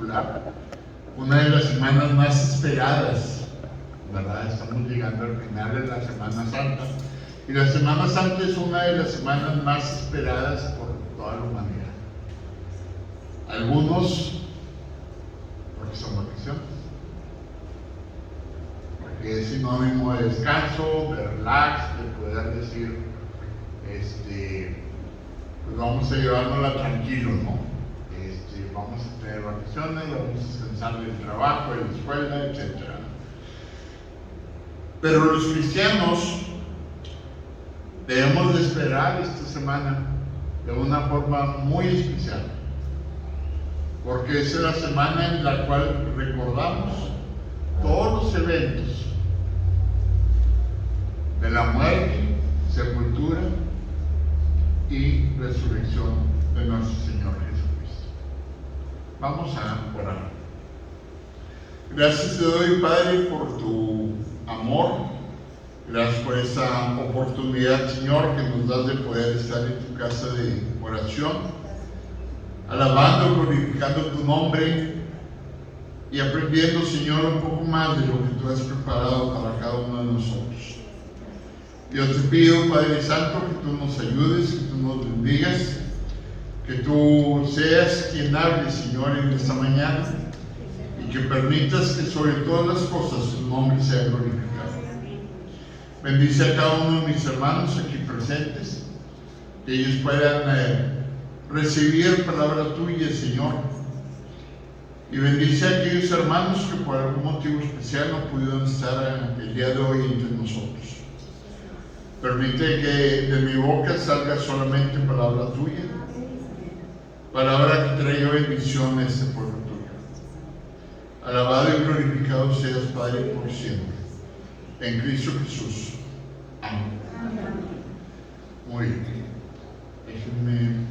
particular, una de las semanas más esperadas, ¿verdad? Estamos llegando al final de la Semana Santa, y la Semana Santa es una de las semanas más esperadas por toda la humanidad. Algunos porque son vacaciones, porque es sinónimo de descanso, de relax, de poder decir, pues vamos a llevárnosla tranquilo, ¿no? Vamos a tener vacaciones, vamos a descansar del trabajo, de la escuela, etc. Pero los cristianos debemos de esperar esta semana de una forma muy especial, porque es la semana en la cual recordamos todos los eventos de la muerte, sepultura y resurrección de nuestro Señor Jesucristo. Vamos a orar. Gracias te doy, Padre, por tu amor. Gracias por esa oportunidad, Señor, que nos das de poder estar en tu casa de oración, alabando, glorificando tu nombre y aprendiendo, Señor, un poco más de lo que tú has preparado para cada uno de nosotros. Yo te pido, Padre Santo, que tú nos ayudes, que tú nos bendigas, que tú seas quien hable, Señor, en esta mañana, y que permitas que sobre todas las cosas tu nombre sea glorificado. Bendice a cada uno de mis hermanos aquí presentes, que ellos puedan recibir palabra tuya, Señor. Y bendice a aquellos hermanos que por algún motivo especial no pudieron estar el día de hoy entre nosotros. Permite que de mi boca salga solamente palabra tuya, palabra que traiga bendición a este pueblo tuyo. Alabado y glorificado seas, Padre, por siempre. En Cristo Jesús. Amén. Muy bien. Déjenme.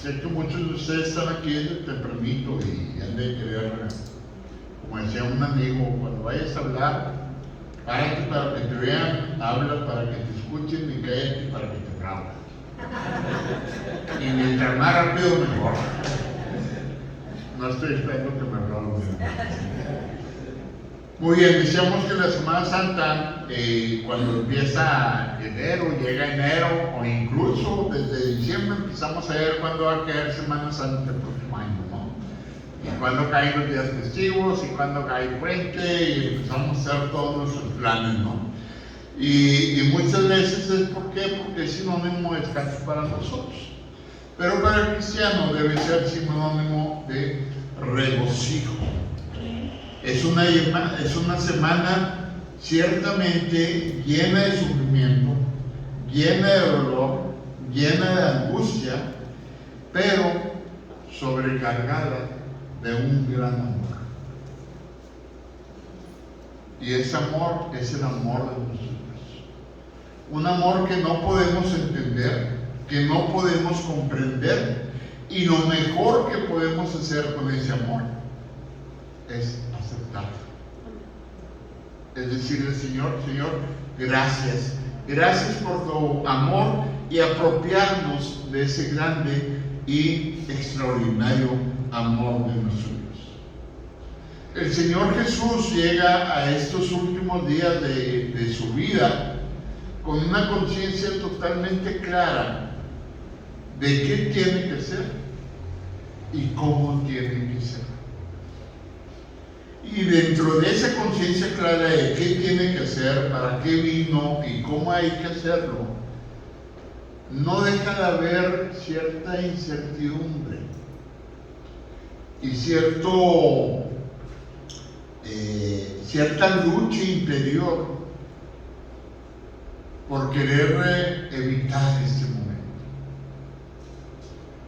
Sé que muchos de ustedes están aquí desde tempranito y han de querer, como decía un amigo, cuando vayas a hablar, párate para que te vean, habla para que te escuchen y cállate para que te aplaudan. Y mientras más rápido mejor. No estoy esperando que me aplaudan. Muy bien, decíamos que la Semana Santa, cuando empieza enero, llega enero, o incluso desde diciembre empezamos a ver cuándo va a caer Semana Santa el próximo año, ¿no? Y cuándo caen los días festivos, y cuándo cae el puente, y empezamos a hacer todos nuestros planes, ¿no? Y muchas veces es ¿por qué? Porque es sinónimo de descanso para nosotros. Pero para el cristiano debe ser sinónimo de regocijo. Es una semana ciertamente llena de sufrimiento, llena de dolor, llena de angustia, pero sobrecargada de un gran amor. Y ese amor es el amor de nosotros. Un amor que no podemos entender, que no podemos comprender, y lo mejor que podemos hacer con ese amor es aceptarlo. Es decirle, Señor, gracias. Gracias por tu amor y apropiarnos de ese grande y extraordinario amor de nuestro Dios. El Señor Jesús llega a estos últimos días de su vida con una conciencia totalmente clara de qué tiene que ser y cómo tiene que ser. Y dentro de esa conciencia clara de qué tiene que hacer, para qué vino y cómo hay que hacerlo, no deja de haber cierta incertidumbre y cierta lucha interior por querer evitar este momento.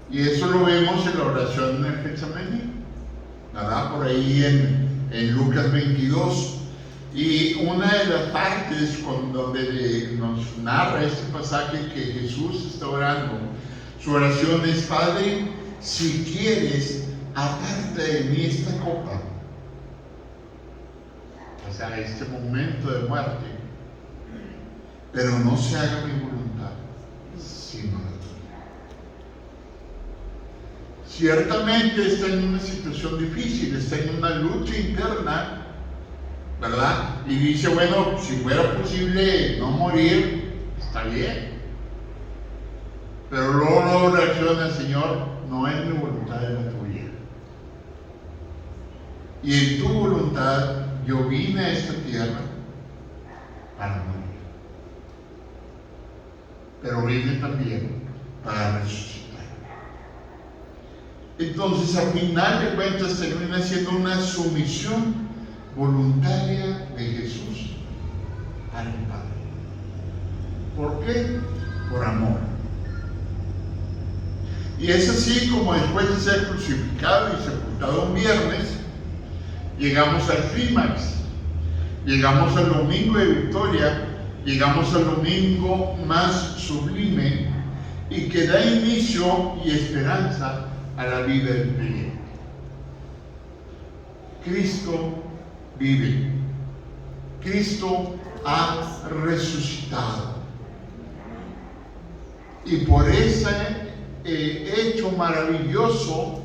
Y eso lo vemos en la oración en el Getsemaní, ¿verdad? Por ahí en Lucas 22, y una de las partes donde nos narra este pasaje que Jesús está orando, Su oración es: Padre, si quieres, aparte de mí esta copa. O sea, este momento de muerte. Pero no se haga mi voluntad, sino la tuya. Ciertamente está en una situación difícil, está en una lucha interna, ¿verdad? Y dice, bueno, si fuera posible no morir, está bien. Pero luego reacciona: Señor, no es mi voluntad, es la tuya. Y en tu voluntad yo vine a esta tierra para morir. Pero vine también para resucitar. Entonces, al final de cuentas, termina siendo una sumisión voluntaria de Jesús al Padre. ¿Por qué? Por amor. Y es así como después de ser crucificado y sepultado un viernes, llegamos al clímax, llegamos al domingo de victoria, llegamos al domingo más sublime y que da inicio y esperanza a la vida del creyente. Cristo vive. Cristo ha resucitado. Y por ese hecho maravilloso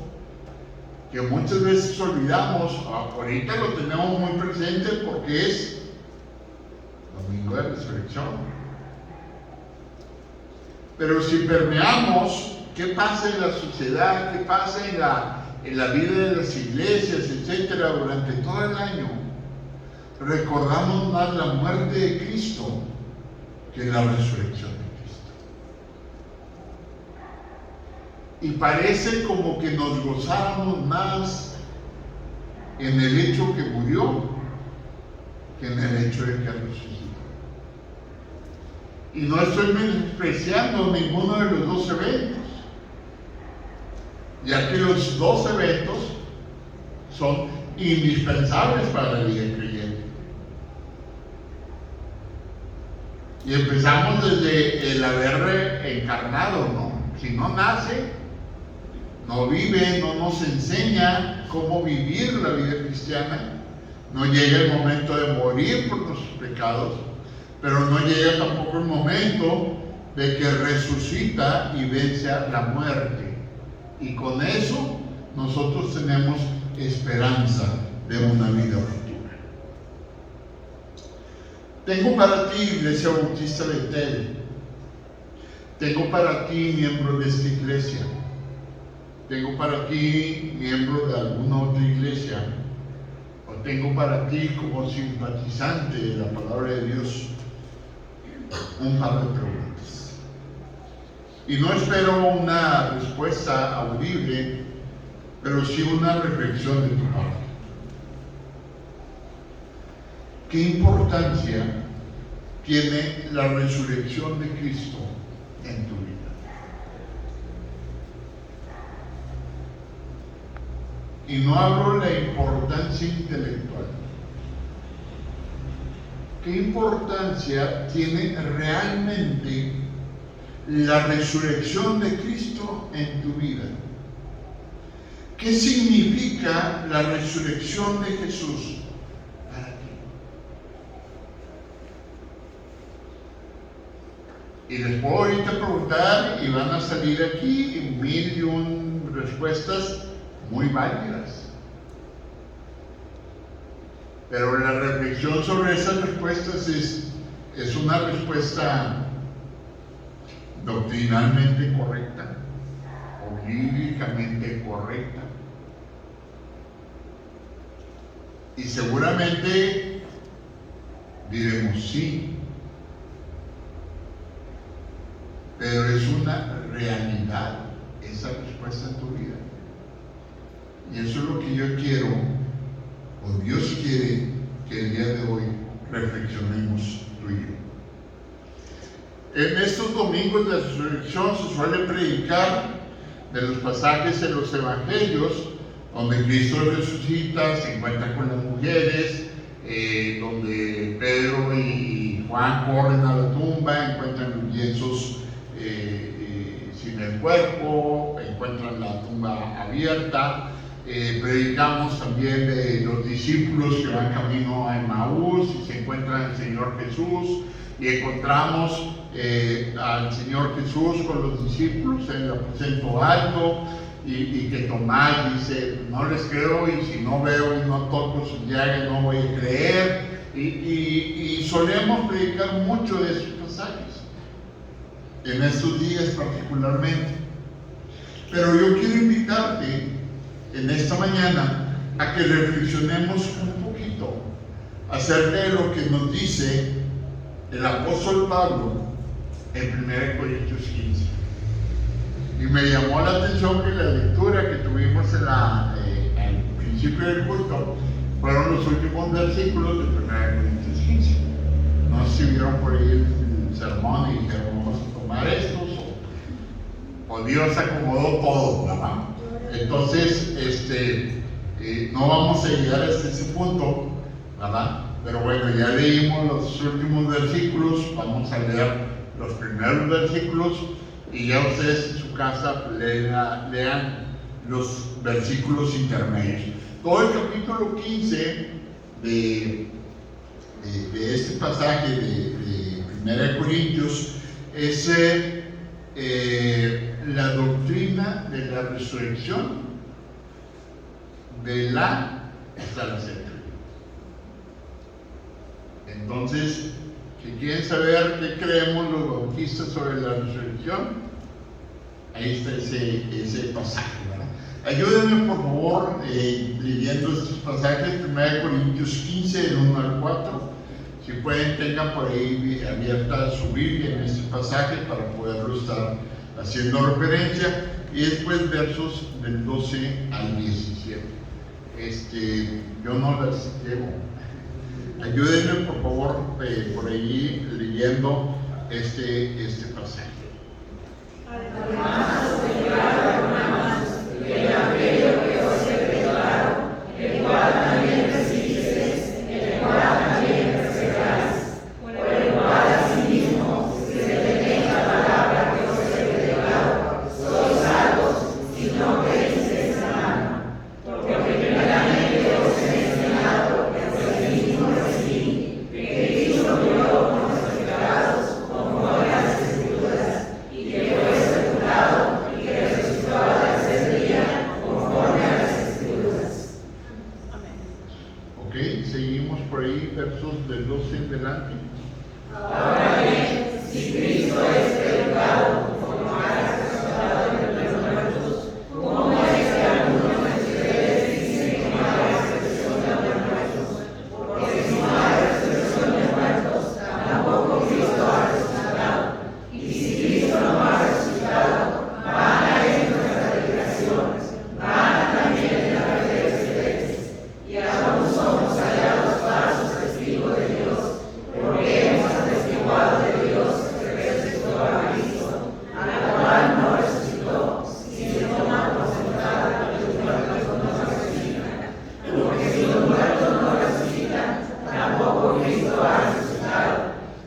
que muchas veces olvidamos, ahorita lo tenemos muy presente porque es domingo de resurrección. Pero si permeamos qué pasa en la sociedad, qué pasa en la vida de las iglesias, etcétera, durante todo el año, recordamos más la muerte de Cristo que la resurrección de Cristo. Y parece como que nos gozáramos más en el hecho que murió que en el hecho de que resucitó. Y no estoy menospreciando ninguno de los dos eventos, ya que los dos eventos son indispensables para la vida creyente. Y empezamos desde el haber encarnado, ¿no? Si no nace, no vive, no nos enseña cómo vivir la vida cristiana, no llega el momento de morir por nuestros pecados, pero no llega tampoco el momento de que resucita y vence a la muerte. Y con eso nosotros tenemos esperanza de una vida futura. Tengo para ti, Iglesia Bautista Betel. Tengo para ti, miembro de esta iglesia. Tengo para ti, miembro de alguna otra iglesia. O tengo para ti, como simpatizante de la palabra de Dios, un par de preguntas. Y no espero una respuesta audible, pero sí una reflexión de tu parte. ¿Qué importancia tiene la resurrección de Cristo en tu vida? Y no hablo de la importancia intelectual. ¿Qué importancia tiene realmente la resurrección de Cristo en tu vida? ¿Qué significa la resurrección de Jesús para ti? Y les puedo ahorita preguntar y van a salir aquí 1001 respuestas muy válidas. Pero la reflexión sobre esas respuestas es una respuesta doctrinalmente correcta o bíblicamente correcta. Y seguramente diremos sí, pero es una realidad esa respuesta en tu vida. Y eso es lo que yo quiero, o Dios quiere, que el día de hoy reflexionemos tú y yo. En estos domingos de resurrección se suele predicar de los pasajes en los evangelios donde Cristo resucita, se encuentra con las mujeres, donde Pedro y Juan corren a la tumba, encuentran los lienzos sin sin el cuerpo, encuentran la tumba abierta. Predicamos también de los discípulos que van camino a Emaús y se encuentran al Señor Jesús, y encontramos al Señor Jesús con los discípulos en el aposento alto, y que Tomás dice: no les creo, y si no veo y no toco sus llagas no voy a creer. Y solemos predicar mucho de esos pasajes en estos días particularmente. Pero yo quiero invitarte en esta mañana a que reflexionemos un poquito acerca de lo que nos dice el apóstol Pablo en 1 Corintios 15. Y me llamó la atención que la lectura que tuvimos al principio del culto fueron los últimos versículos de 1 Corintios 15. No sé si vieron por ahí el sermón y dijeron: vamos a tomar estos, o Dios acomodó todo, ¿verdad? Entonces, no vamos a llegar hasta ese punto, ¿verdad? Pero bueno, ya leímos los últimos versículos, vamos a leer los primeros versículos, y ya ustedes en su casa lean los versículos intermedios. Todo el capítulo 15 de este pasaje de 1 Corintios es la doctrina de la resurrección de hasta la Z. Entonces, si quieren saber qué creemos los bautistas sobre la resurrección, ahí está ese pasaje, ¿verdad? Ayúdenme por favor leyendo estos pasajes. 1 Corintios 15, del 1 al 4. Si pueden, tengan por ahí abierta su Biblia en este pasaje para poderlo estar haciendo referencia, y después versos del 12 al 17. Yo no las llevo. Ayúdenme por favor por ahí leyendo este pasaje. Además, el aquello que os he predicado, el cual también recibisteis, el cual también perseveráis, por el cual asimismo, si se tenéis la palabra que os he predicado, sois salvos, si no creéis en Satanás. Porque primeramente os he enseñado que asimismo recibí, que Cristo murió por nuestros pecados, conforme a las Escrituras, y que fue sepultado, y que resucitó al tercer día, conforme a las Escrituras. Amén. Ok, seguimos por ahí, versos del 12 en delante. Ahora bien, si Cristo es predicado conforme a resucitado entre los muertos, ¿cómo es que algunos de ustedes dicen que no hay resurrección de los muertos? Porque si no hay resurrección de muertos, tampoco Cristo ha resucitado. Y si Cristo no ha resucitado, vana es nuestra predicación, vana también la fe de ustedes. Y aún somos hallados falsos testigos de Dios, porque hemos atestiguado de Dios que resucitó a Cristo, a la cual no resucitó, si se toma por sentada que los muertos no resucitan. Porque si los muertos no resucitan, tampoco Cristo ha resucitado.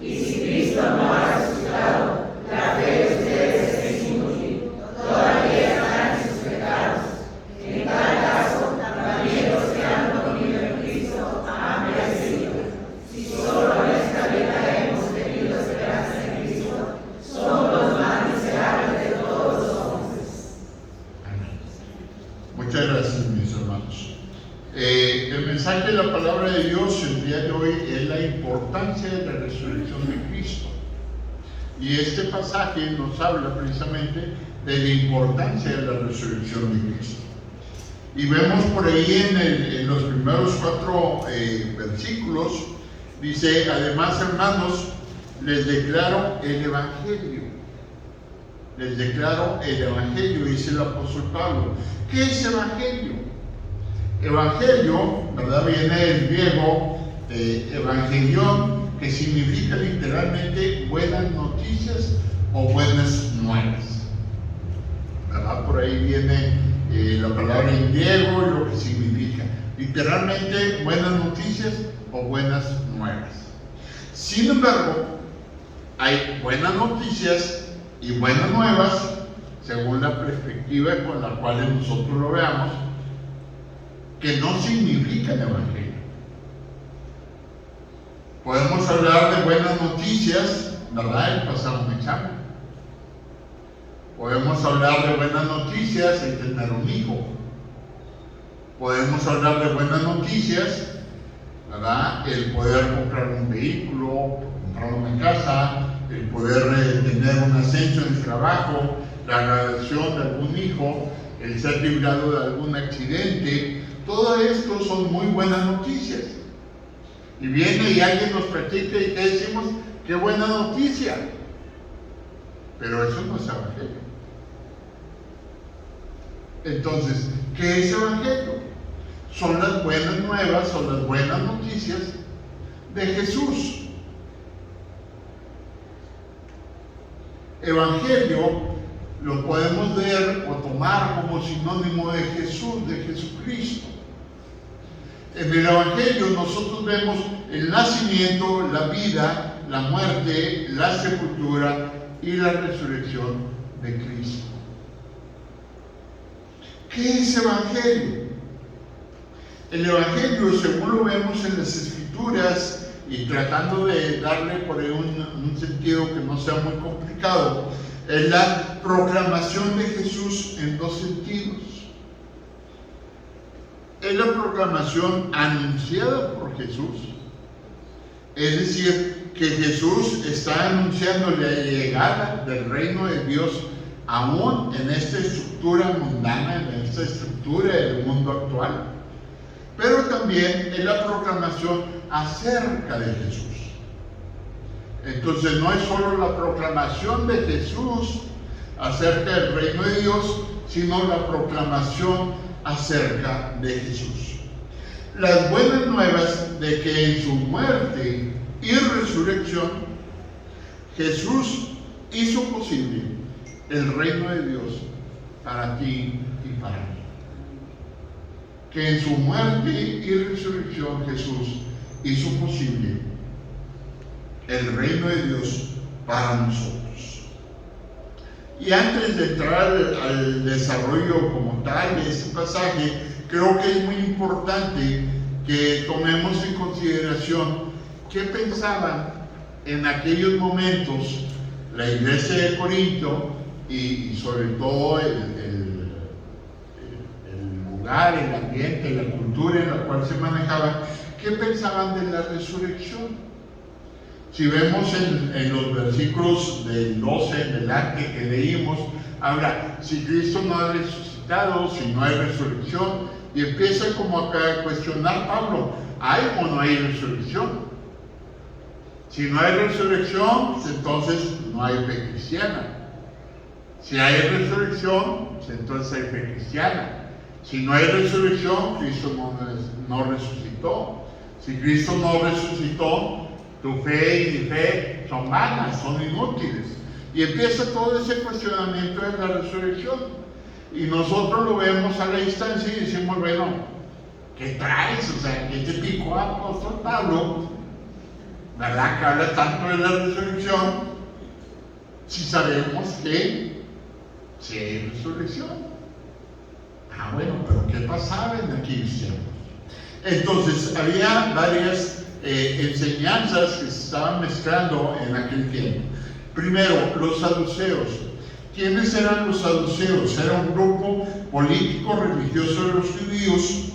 Y si Cristo no ha resucitado, la fe de ustedes es inútil, todavía están en sus pecados. En tal caso, también los que han dormido en Cristo han perecido. Si solo en esta vida hemos tenido esperanza en Cristo, somos los más miserables de todos los hombres. Amén. Muchas gracias, mis hermanos. El mensaje de la palabra de Dios el día de hoy es la importancia de la resurrección de Cristo. Y este pasaje nos habla precisamente de la importancia de la resurrección de Cristo. Y vemos por ahí en los primeros 4 versículos, dice: además, hermanos, les declaro el Evangelio. Les declaro el Evangelio, dice el apóstol Pablo. ¿Qué es Evangelio? Evangelio, ¿verdad? Viene del griego evangelión, que significa literalmente buenas noticias o buenas nuevas, ¿verdad? Por ahí viene la palabra en griego y lo que significa literalmente buenas noticias o buenas nuevas. Sin embargo, hay buenas noticias y buenas nuevas según la perspectiva con la cual nosotros lo veamos, que no significa el Evangelio. Podemos hablar de buenas noticias, ¿verdad? Y pasar un examen. Podemos hablar de buenas noticias y tener un hijo. Podemos hablar de buenas noticias, ¿verdad? El poder comprar un vehículo, comprar una casa, el poder tener un ascenso en el trabajo, la graduación de algún hijo, el ser librado de algún accidente. Todo esto son muy buenas noticias. Y viene y alguien nos platica y ¿qué decimos? ¡Qué buena noticia! Pero eso no es Evangelio. Entonces, ¿qué es Evangelio? Son las buenas nuevas, son las buenas noticias de Jesús. Evangelio lo podemos ver o tomar como sinónimo de Jesús, de Jesucristo. En el Evangelio nosotros vemos el nacimiento, la vida, la muerte, la sepultura y la resurrección de Cristo. ¿Qué es Evangelio? El Evangelio, según lo vemos en las Escrituras, y tratando de darle por ahí un sentido que no sea muy complicado, es la proclamación de Jesús en dos sentidos. Es la proclamación anunciada por Jesús, es decir, que Jesús está anunciando la llegada del reino de Dios aún en esta estructura mundana, en esta estructura del mundo actual, pero también es la proclamación acerca de Jesús. Entonces no es solo la proclamación de Jesús acerca del reino de Dios, sino la proclamación acerca de Jesús. Las buenas nuevas de que en su muerte y resurrección Jesús hizo posible el reino de Dios para ti y para mí. Que en su muerte y resurrección Jesús hizo posible el reino de Dios para nosotros. Y antes de entrar al desarrollo como tal de este pasaje, creo que es muy importante que tomemos en consideración qué pensaban en aquellos momentos la iglesia de Corinto y sobre todo el lugar, el ambiente, la cultura en la cual se manejaba. ¿Qué pensaban de la resurrección? Si vemos en los versículos del 12 en adelante que leímos, habla, si Cristo no ha resucitado, si no hay resurrección, y empieza como a cuestionar Pablo, ¿hay o no hay resurrección? Si no hay resurrección, entonces no hay fe cristiana. Si hay resurrección, entonces hay fe cristiana. Si no hay resurrección, Cristo no resucitó. Si Cristo no resucitó, tu fe y mi fe son vanas, son inútiles. Y empieza todo ese cuestionamiento de la resurrección. Y nosotros lo vemos a la distancia y decimos, bueno, ¿qué traes? O sea, ¿qué te picó apóstol Pablo? ¿Verdad que habla tanto de la resurrección? Si sabemos que sí hay resurrección. Ah, bueno, pero ¿qué pasaba en aquellos tiempos? Entonces, había varias enseñanzas que se estaban mezclando en aquel tiempo. Primero, los saduceos. ¿Quiénes eran los saduceos? Era un grupo político religioso de los judíos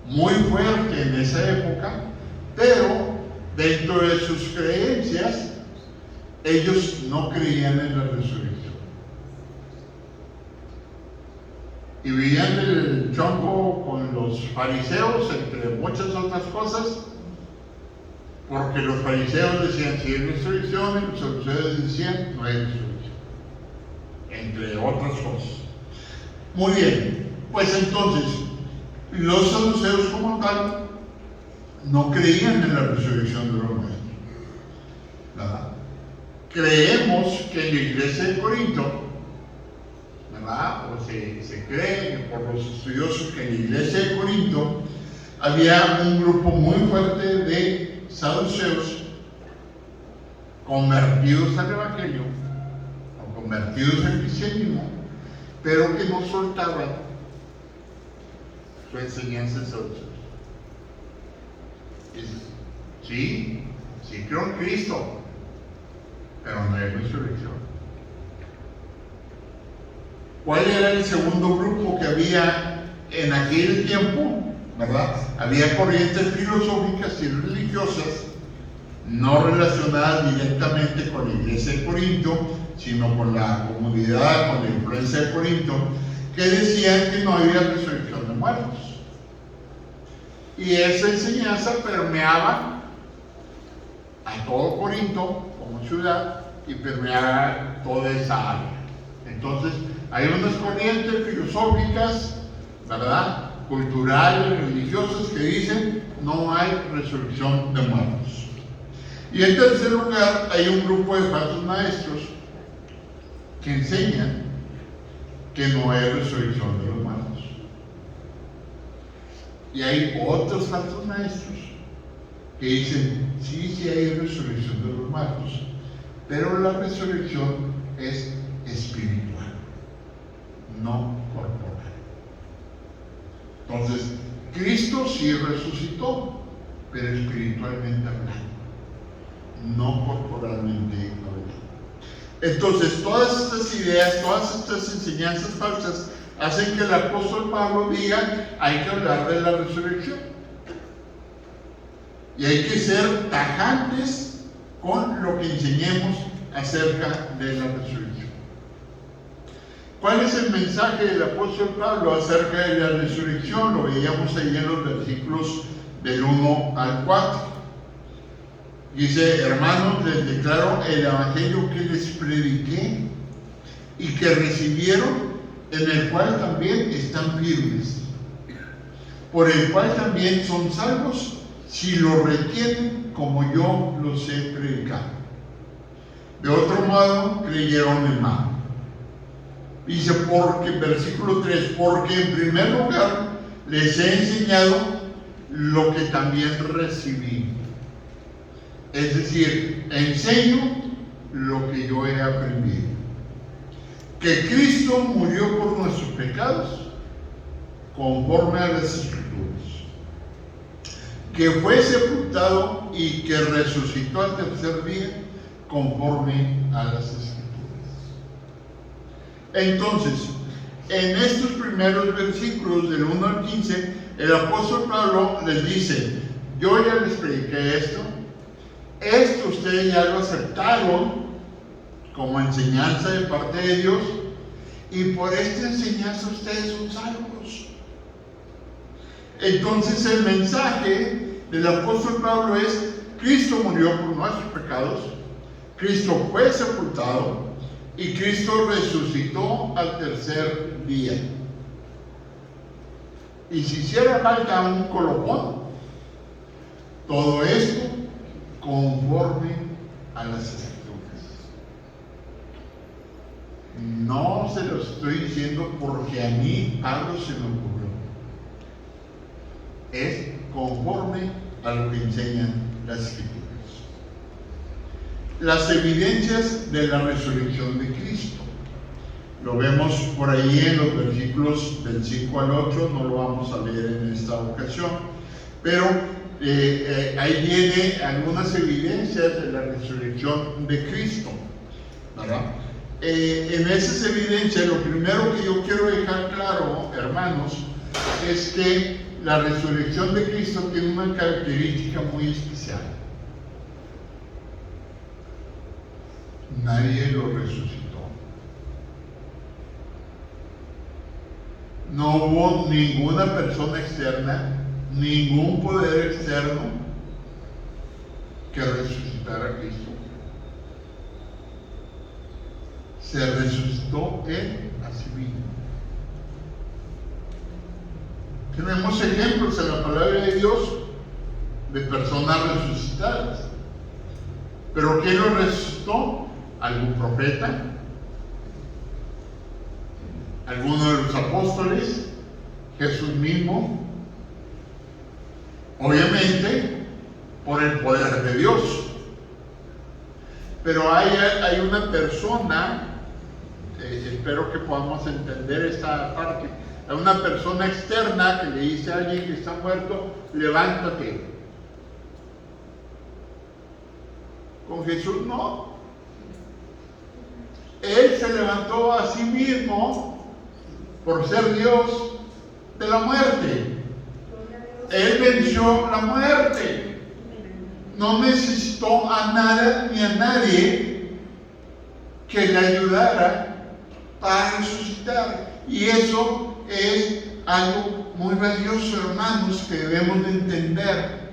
muy fuerte en esa época, pero dentro de sus creencias ellos no creían en la resurrección. Y vivían el chongo con los fariseos, entre muchas otras cosas, porque los fariseos decían si hay resurrección y los saduceos decían no hay resurrección, entre otras cosas. Muy bien, pues entonces los saduceos como tal no creían en la resurrección de los muertos, ¿verdad? Creemos que en la iglesia de Corinto, ¿verdad? O se cree por los estudiosos que en la iglesia de Corinto había un grupo muy fuerte de saduceos convertidos al evangelio o convertidos al cristianismo, pero que no soltaban su enseñanza en Saúl. Sí, sí creo en Cristo, pero no hay resurrección. ¿Cuál era el segundo grupo que había en aquel tiempo? ¿Verdad? Había corrientes filosóficas y religiosas no relacionadas directamente con la iglesia de Corinto, sino con la comunidad, con la influencia de Corinto, que decían que no había resurrección de muertos. Y esa enseñanza permeaba a todo Corinto como ciudad y permeaba toda esa área. Entonces, hay unas corrientes filosóficas, ¿verdad?, culturales, religiosas, que dicen no hay resurrección de muertos. Y en tercer lugar, hay un grupo de falsos maestros que enseñan que no hay resurrección de los muertos. Y hay otros falsos maestros que dicen, sí, sí hay resurrección de los muertos, pero la resurrección es espiritual, no corporal. Entonces, Cristo sí resucitó, pero espiritualmente hablando, no corporalmente hablando. Entonces, todas estas ideas, todas estas enseñanzas falsas hacen que el apóstol Pablo diga, hay que hablar de la resurrección. Y hay que ser tajantes con lo que enseñemos acerca de la resurrección. ¿Cuál es el mensaje del apóstol Pablo acerca de la resurrección? Lo veíamos ahí en los versículos del 1 al 4. Dice, hermanos, les declaro el evangelio que les prediqué y que recibieron, en el cual también están firmes, por el cual también son salvos si lo retienen como yo los he predicado. De otro modo, creyeron en vano. Dice, porque, versículo 3, porque en primer lugar les he enseñado lo que también recibí. Es decir, enseño lo que yo he aprendido. Que Cristo murió por nuestros pecados, conforme a las Escrituras. Que fue sepultado y que resucitó al tercer día, conforme a las Escrituras. Entonces, en estos primeros versículos del 1 al 15, el apóstol Pablo les dice, yo ya les prediqué esto ustedes ya lo aceptaron como enseñanza de parte de Dios, y por esta enseñanza ustedes son salvos. Entonces el mensaje del apóstol Pablo es, Cristo murió por nuestros pecados, Cristo fue sepultado, y Cristo resucitó al tercer día. Y si hiciera falta un colofón, todo esto conforme a las Escrituras. No se lo estoy diciendo porque a mí algo se me ocurrió. Es conforme a lo que enseñan las Escrituras. Las evidencias de la resurrección de Cristo. Lo vemos por ahí en los versículos del 5 al 8, no lo vamos a leer en esta ocasión, pero ahí viene algunas evidencias de la resurrección de Cristo, ¿verdad? En esas evidencias, lo primero que yo quiero dejar claro, hermanos, es que la resurrección de Cristo tiene una característica muy especial. Nadie lo resucitó. No hubo ninguna persona externa, ningún poder externo que resucitara a Cristo. Se resucitó Él a sí mismo. Tenemos ejemplos en la palabra de Dios de personas resucitadas. ¿Pero quién lo resucitó? ¿Algún profeta? ¿Alguno de los apóstoles? ¿Jesús mismo? Obviamente, por el poder de Dios. Pero hay una persona espero que podamos entender esta parte. A una persona externa que le dice a alguien que está muerto, levántate. Con Jesús no. Él se levantó a sí mismo por ser Dios de la muerte. Él venció la muerte. No necesitó a nada ni a nadie que le ayudara para resucitar. Y eso es algo muy valioso, hermanos, que debemos de entender.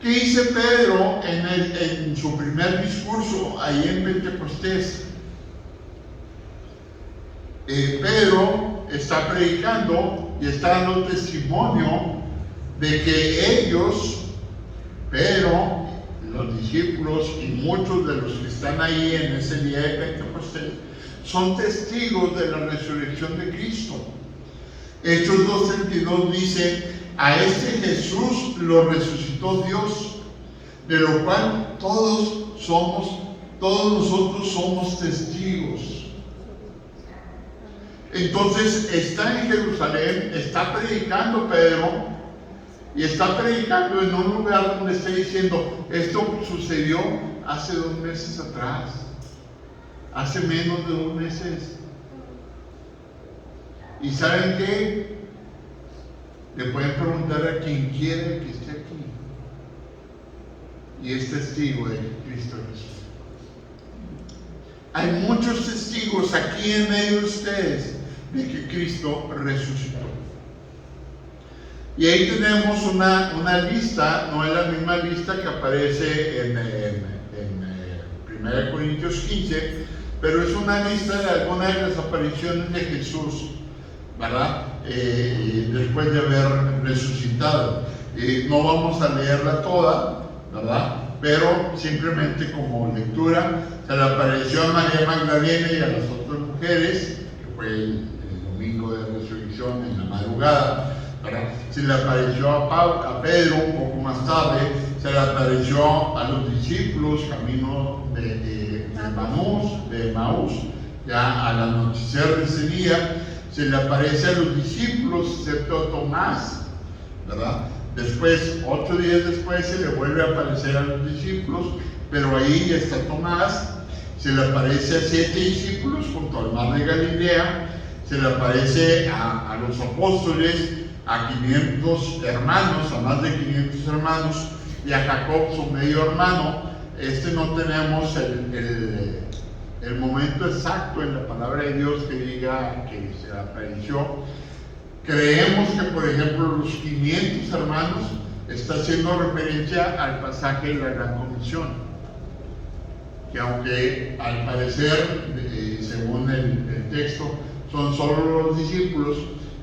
¿Qué dice Pedro en su primer discurso ahí en Pentecostés? Pedro está predicando y está dando testimonio de que ellos, Pedro, los discípulos y muchos de los que están ahí en ese día de Pentecostés, son testigos de la resurrección de Cristo. Hechos 2:32 dice: a este Jesús lo resucitó Dios, de lo cual todos nosotros somos testigos. Entonces está en Jerusalén, está predicando Pedro, y está predicando en un lugar donde está diciendo: esto sucedió hace 2 meses atrás, hace menos de 2 meses. ¿Y saben qué? Le pueden preguntar a quien quiera que esté aquí, y es testigo de que Cristo Jesús. Hay muchos testigos aquí en medio de ustedes de que Cristo resucitó. Y ahí tenemos una lista, no es la misma lista que aparece en 1 Corintios 15, pero es una lista de algunas de las apariciones de Jesús, ¿verdad? Después de haber resucitado. No vamos a leerla toda, ¿verdad? Pero simplemente como lectura, se le apareció a María Magdalena y a las otras mujeres, que fue el domingo de resurrección en la madrugada, ¿verdad? Se le apareció a Pedro un poco más tarde, se le apareció a los discípulos camino de Maús, ya al anochecer de ese día. Se le aparece a los discípulos, excepto a Tomás, ¿verdad? Después, 8 días después, se le vuelve a aparecer a los discípulos, pero ahí ya está Tomás. Se le aparece a 7 discípulos junto al mar de Galilea. Se le aparece a los apóstoles, a 500 hermanos, a más de 500 hermanos, y a Jacob, su medio hermano. No tenemos el momento exacto en la palabra de Dios que diga que se apareció. Creemos que, por ejemplo, los 500 hermanos está haciendo referencia al pasaje de la Gran Comisión, que aunque al parecer, según el texto, son solo los discípulos,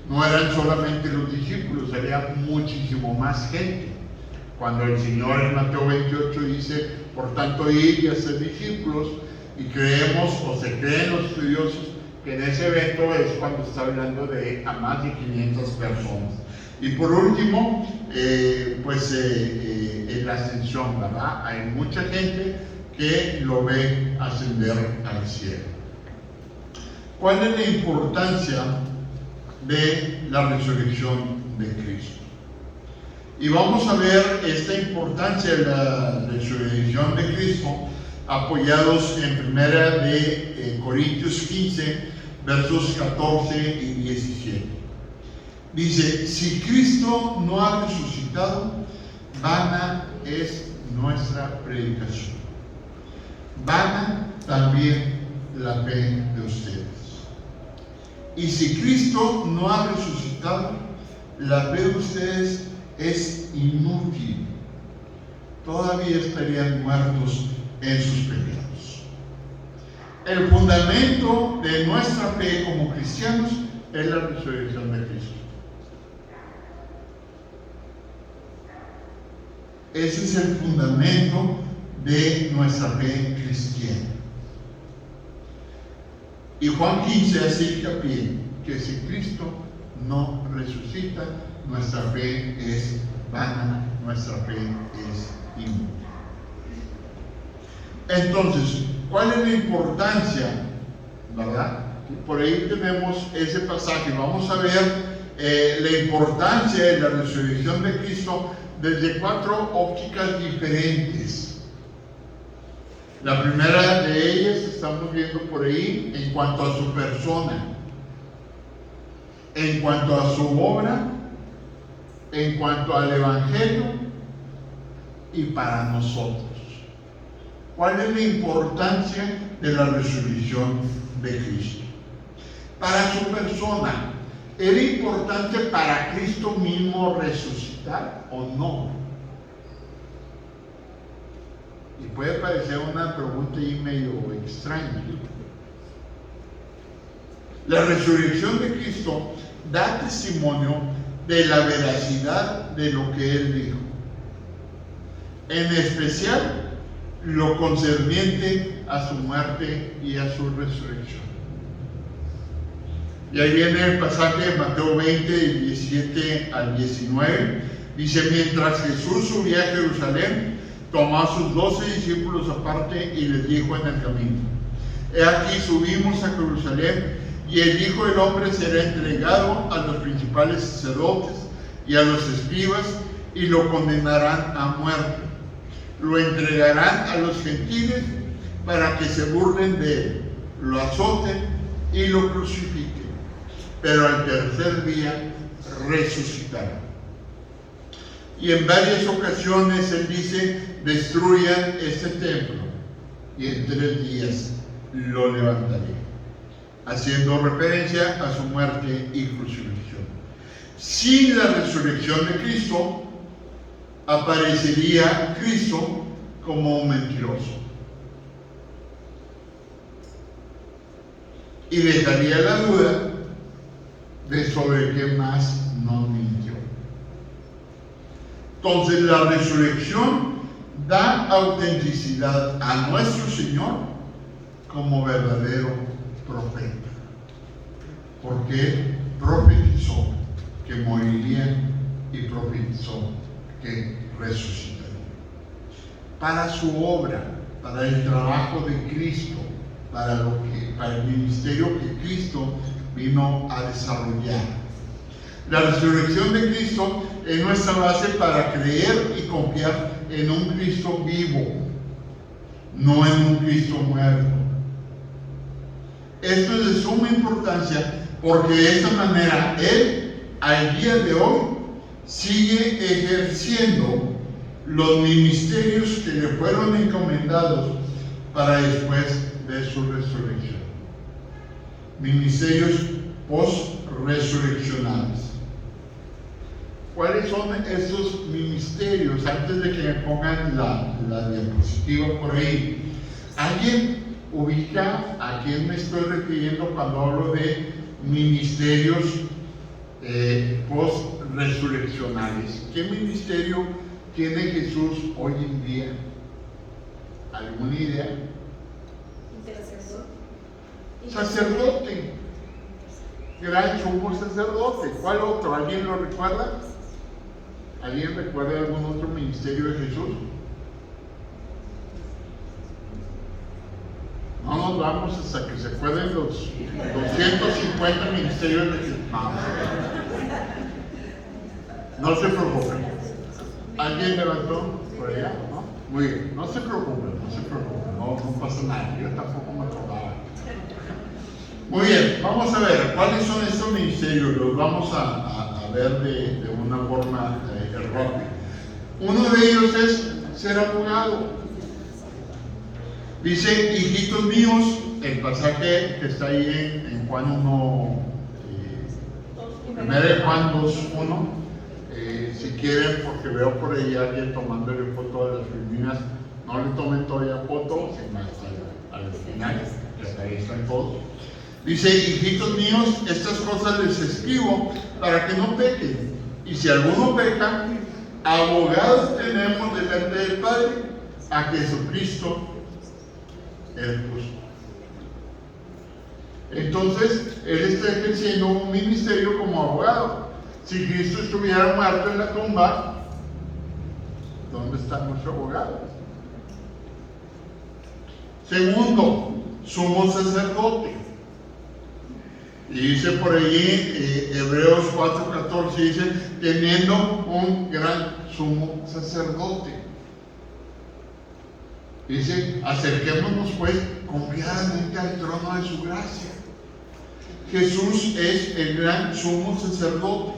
no eran solamente los discípulos, había muchísimo más gente. Cuando el Señor en Mateo 28 dice: por tanto, id y haced discípulos, y creemos, o se creen los estudiosos, que en ese evento es cuando está hablando de a más de 500 personas. Y por último, en la ascensión, ¿verdad? Hay mucha gente que lo ve ascender al cielo. ¿Cuál es la importancia de la resurrección de Cristo? Y vamos a ver esta importancia de la resurrección de Cristo apoyados en 1 Corintios 15, versos 14 y 17. Dice: si Cristo no ha resucitado, vana es nuestra predicación, vana también la fe de ustedes. Y si Cristo no ha resucitado, la fe de ustedes es inútil, todavía estarían muertos en sus pecados. El fundamento de nuestra fe como cristianos es la resurrección de Cristo. Ese es el fundamento de nuestra fe cristiana. Y Juan 15 hace hincapié que si Cristo no resucita, nuestra fe es vana, nuestra fe es inútil. Entonces, ¿cuál es la importancia? ¿Verdad? Por ahí tenemos ese pasaje. Vamos a ver la importancia de la resurrección de Cristo desde 4 ópticas diferentes. La primera de ellas estamos viendo por ahí en cuanto a su persona, en cuanto a su obra, en cuanto al Evangelio y para nosotros. ¿Cuál es la importancia de la resurrección de Cristo? Para su persona, ¿era importante para Cristo mismo resucitar o no? Y puede parecer una pregunta ahí medio extraña. La resurrección de Cristo da testimonio de la veracidad de lo que Él dijo. En especial, lo concerniente a su muerte y a su resurrección. Y ahí viene el pasaje de Mateo 20, 17 al 19. Dice: mientras Jesús subía a Jerusalén, tomó a sus 12 discípulos aparte y les dijo en el camino: he aquí, subimos a Jerusalén, y el Hijo del Hombre será entregado a los principales sacerdotes y a los escribas, y lo condenarán a muerte. Lo entregarán a los gentiles para que se burlen de él, lo azoten y lo crucifiquen, pero al tercer día resucitará. Y en varias ocasiones Él dice: destruyan este templo y en 3 días lo levantaré, haciendo referencia a su muerte y crucifixión. Sin la resurrección de Cristo, aparecería Cristo como un mentiroso y dejaría la duda de sobre qué más nos mintió. Entonces, la resurrección da autenticidad a nuestro Señor como verdadero profeta, porque profetizó que moriría y profetizó que resucitaría. Para su obra, para el trabajo de Cristo, para el ministerio que Cristo vino a desarrollar. La resurrección de Cristo es nuestra base para creer y confiar en un Cristo vivo, no en un Cristo muerto. Esto es de suma importancia porque de esta manera Él, al día de hoy, sigue ejerciendo los ministerios que le fueron encomendados para después de su resurrección. Ministerios post-resurreccionales. ¿Cuáles son estos ministerios? Antes de que me pongan la diapositiva por ahí, ¿alguien ubica a quién me estoy refiriendo cuando hablo de ministerios post-resurreccionales? ¿Qué ministerio tiene Jesús hoy en día? ¿Alguna idea? Sacerdote. Gran sumo sacerdote. ¿Cuál otro? ¿Alguien lo recuerda? ¿Alguien recuerda algún otro ministerio de Jesús? No nos vamos hasta que se acuerden los 250 ministerios de Jesús. No se preocupen. ¿Alguien levantó por allá? ¿No? Muy bien. No se preocupen, no pasa nada. Yo tampoco me acordaba. Muy bien, vamos a ver cuáles son estos ministerios. Los vamos a ver de una forma rápida. Uno de ellos es ser abogado. Dice: hijitos míos, el pasaje que está ahí en Juan 1, 1 Juan 2:1. Si quieren, porque veo por ahí a alguien tomándole foto a las Filipinas, no le tomen todavía foto, sino al final, que ahí están todos. Dice: hijitos míos, estas cosas les escribo para que no pequen. Y si alguno peca, abogados tenemos delante del Padre, a Jesucristo el justo. Entonces, Él está ejerciendo un ministerio como abogado. Si Cristo estuviera muerto en la tumba, ¿dónde está nuestro abogado? Segundo, sumo sacerdote. Y dice por allí, Hebreos 4:14, dice, teniendo un gran sumo sacerdote. Dice, acerquémonos pues confiadamente al trono de su gracia. Jesús es el gran sumo sacerdote.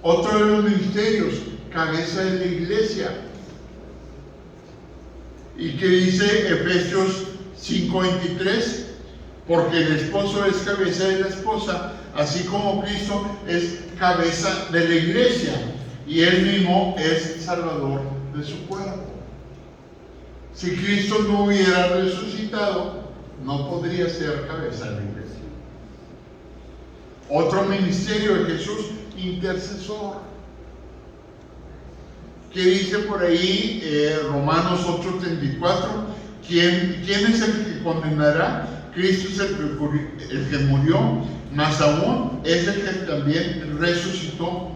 Otro de los ministerios, cabeza de la iglesia. ¿Y qué dice Efesios 5:23? Porque el esposo es cabeza de la esposa, así como Cristo es cabeza de la iglesia, y él mismo es salvador de su cuerpo. Si Cristo no hubiera resucitado, no podría ser cabeza de la iglesia. Otro ministerio de Jesús, intercesor. ¿Qué dice por ahí Romanos 8:34? ¿Quién es el que condenará? Cristo es el que murió, más aún es el que también resucitó,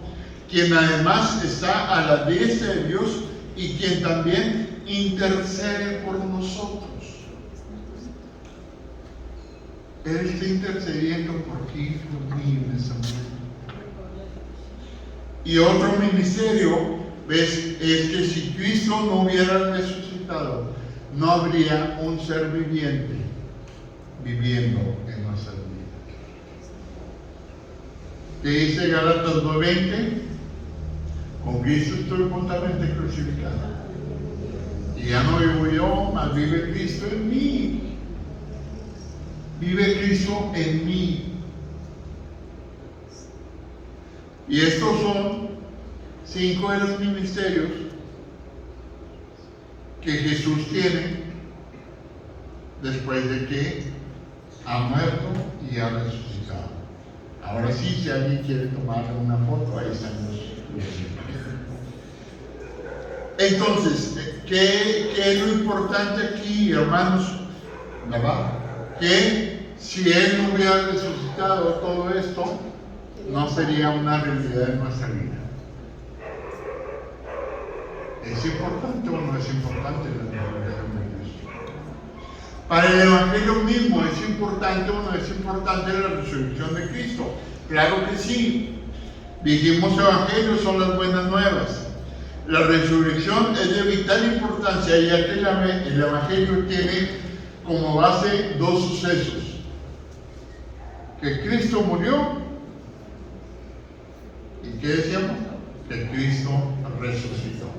quien además está a la diestra de Dios y quien también intercede por nosotros. Él está intercediendo por ti, por mí en ese momento. Y otro ministerio, ¿ves? Es que si Cristo no hubiera resucitado, no habría un ser viviente viviendo en nuestras vidas. ¿Qué dice Gálatas 2:20? Con Cristo estoy juntamente crucificado. Y ya no vivo yo, mas vive Cristo en mí. Vive Cristo en mí. Y estos son 5 de los ministerios que Jesús tiene después de que ha muerto y ha resucitado. Ahora sí, si alguien quiere tomarle una foto, ahí estamos. Entonces, ¿qué es lo importante aquí, hermanos? Que si Él no hubiera resucitado, todo esto no sería una realidad en nuestra vida. ¿Es importante o no es importante la resurrección de Cristo? Para el Evangelio mismo, ¿es importante o no es importante la resurrección de Cristo? Claro que sí. Dijimos Evangelio son las buenas nuevas. La resurrección es de vital importancia, ya que el Evangelio tiene como base 2 sucesos. Que Cristo murió y ¿qué decíamos? Que Cristo resucitó.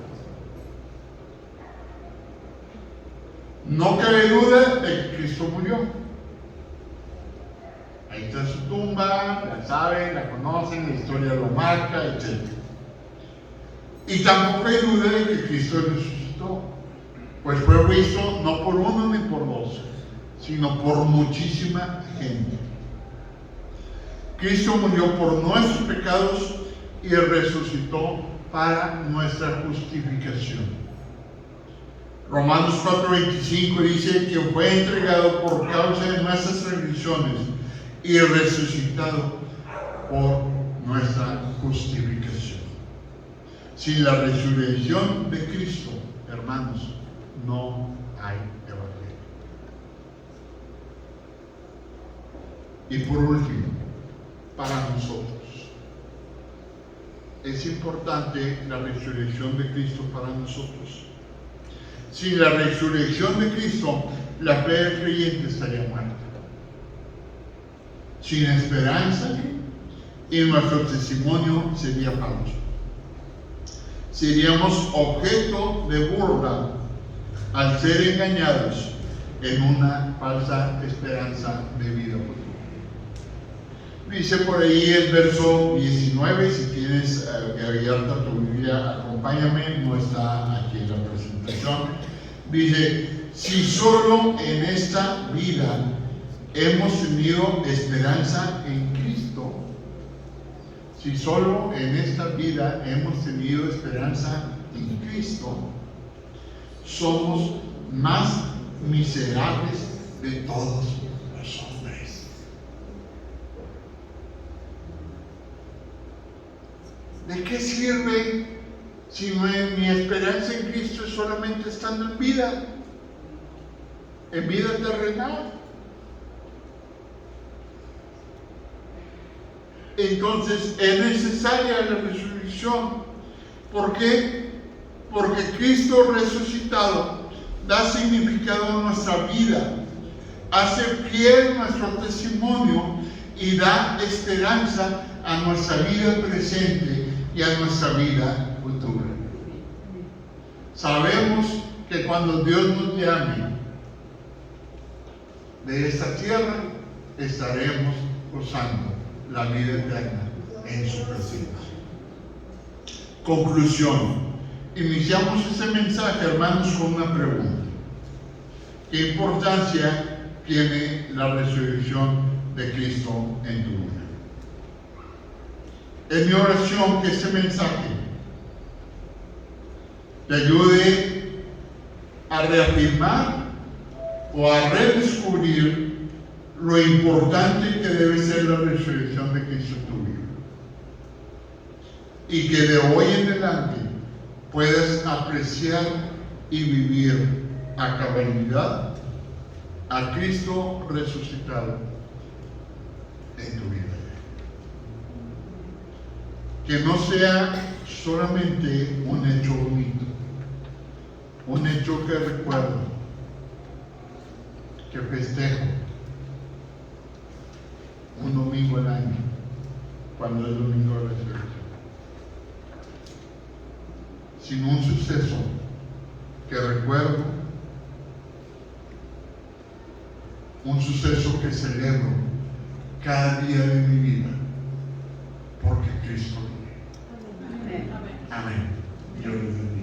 No cabe duda de que Cristo murió. Ahí está su tumba, la saben, la conocen, la historia lo marca, etc. Y tampoco hay duda de que Cristo resucitó, pues fue visto no por uno ni por dos, sino por muchísima gente. Cristo murió por nuestros pecados y resucitó para nuestra justificación. Romanos 4:25 dice que fue entregado por causa de nuestras transgresiones y resucitado por nuestra justificación. Sin la resurrección de Cristo, hermanos, no hay evangelio. Y por último, para nosotros, es importante la resurrección de Cristo para nosotros. Sin la resurrección de Cristo, la fe del creyente estaría muerta. Sin esperanza, y nuestro testimonio sería falso. Seríamos objeto de burla al ser engañados en una falsa esperanza de vida futura. Dice por ahí el verso 19, si tienes abierta tu Biblia, acompáñame, no está aquí en la presentación. Dice, si solo en esta vida hemos tenido esperanza en Cristo, si solo en esta vida hemos tenido esperanza en Cristo, somos más miserables de todos los hombres. ¿De qué sirve si mi esperanza en Cristo es solamente estando en vida? en vida terrenal. Entonces es necesaria la resurrección. ¿Por qué? Porque Cristo resucitado da significado a nuestra vida, hace fiel nuestro testimonio y da esperanza a nuestra vida presente y a nuestra vida futura. Sabemos que cuando Dios nos llame de esta tierra, estaremos gozando la vida eterna en su presencia. Conclusión. Iniciamos este mensaje, hermanos, con una pregunta. ¿Qué importancia tiene la resurrección de Cristo en tu vida? Es mi oración que este mensaje te ayude a reafirmar o a redescubrir lo importante que debe ser la resurrección de Cristo en tu vida. Y que de hoy en adelante puedas apreciar y vivir a cabalidad a Cristo resucitado en tu vida. Que no sea solamente un hecho bonito, un hecho que recuerdo, que festejo un domingo al año, cuando es domingo de resurrección, sino un suceso que recuerdo, un suceso que celebro cada día de mi vida, porque Cristo vive. Amén. Amén. Dios les bendiga.